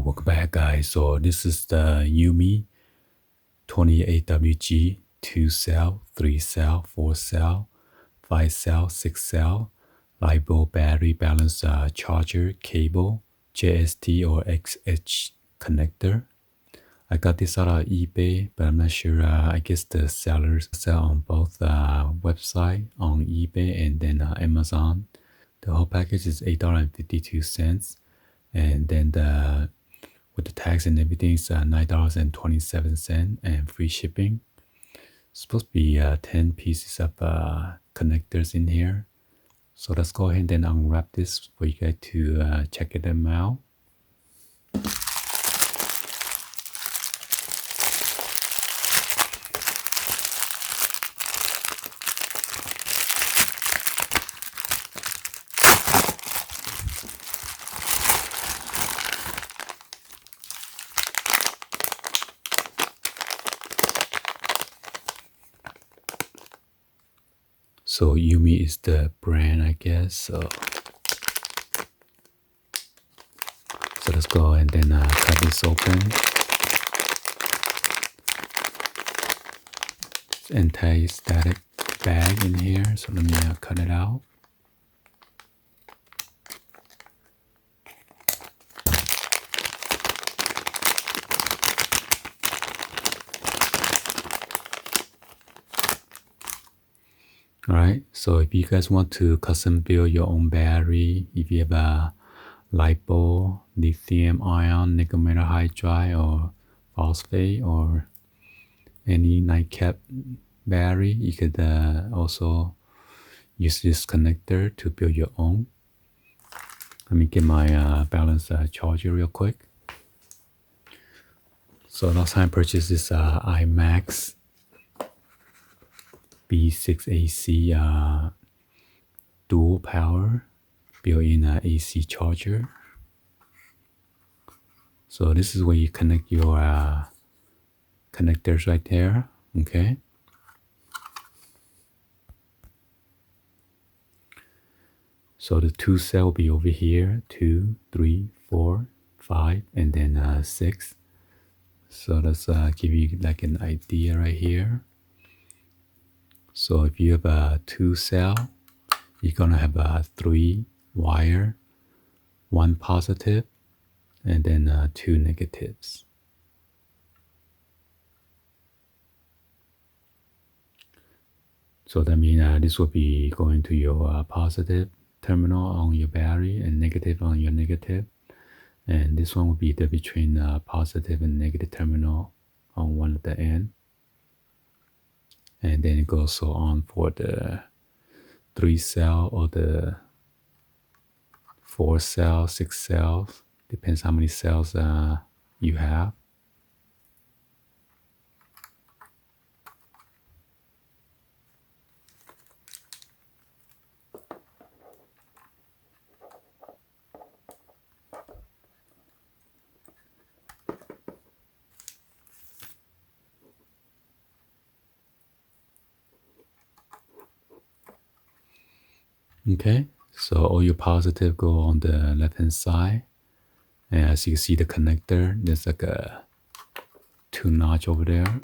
welcome back, guys. So this is the Youme 28WG 2-cell, 3-cell, 4-cell, 5-cell, 6-cell LiPo battery balance charger cable, JST or XH connector. I got this out of eBay, but I'm not sure. I guess the sellers sell on both website on eBay and then Amazon. The whole package is $8.52, and then with the tax and everything, it's $9.27 and free shipping. It's supposed to be 10 pieces of connectors in here. So let's go ahead and unwrap this for you guys to check them out. So Youme is the brand, I guess. So let's go and then cut this open. It's anti-static bag in here. So let me cut it out. Alright, so if you guys want to custom build your own battery, if you have a LiPo, lithium ion, nickel metal hydride, or phosphate, or any nightcap battery, you could also use this connector to build your own. Let me get my balance charger real quick. So last time I purchased this iMax B6AC dual power built-in AC charger. So this is where you connect your connectors right there. Okay. So the 2-cell will be over here, 2, 3, 4, 5, and then 6. So let's give you like an idea right here. So if you have a 2-cell, you're gonna have a 3 wire, 1 positive, and then 2 negatives. So that means this will be going to your positive terminal on your battery and negative on your negative. And this one will be the between positive and negative terminal on one at the end. And then it goes so on for the 3-cell or the 4-cell, 6 cells. Depends how many cells you have. Okay, so all your positive go on the left hand side, and as you see the connector, there's like a 2 notch over there.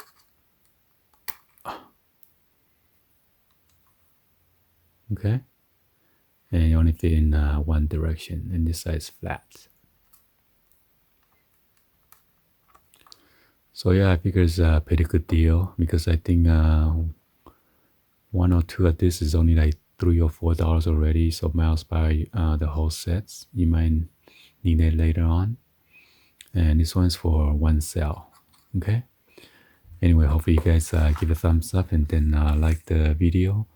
Okay, and you only fit in one direction, and this side is flat. So yeah, I figure it's a pretty good deal, because I think 1 or 2 of this is only like $3 or $4 already. So might buy the whole sets. You might need it later on. And this one's for 1 cell. Okay. Anyway, hopefully you guys give a thumbs up and then like the video.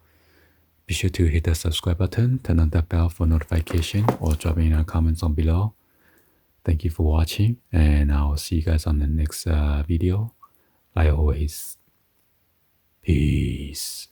Be sure to hit the subscribe button, turn on that bell for notification, or drop in comments on below. Thank you for watching, and I'll see you guys on the next video. Like always, peace.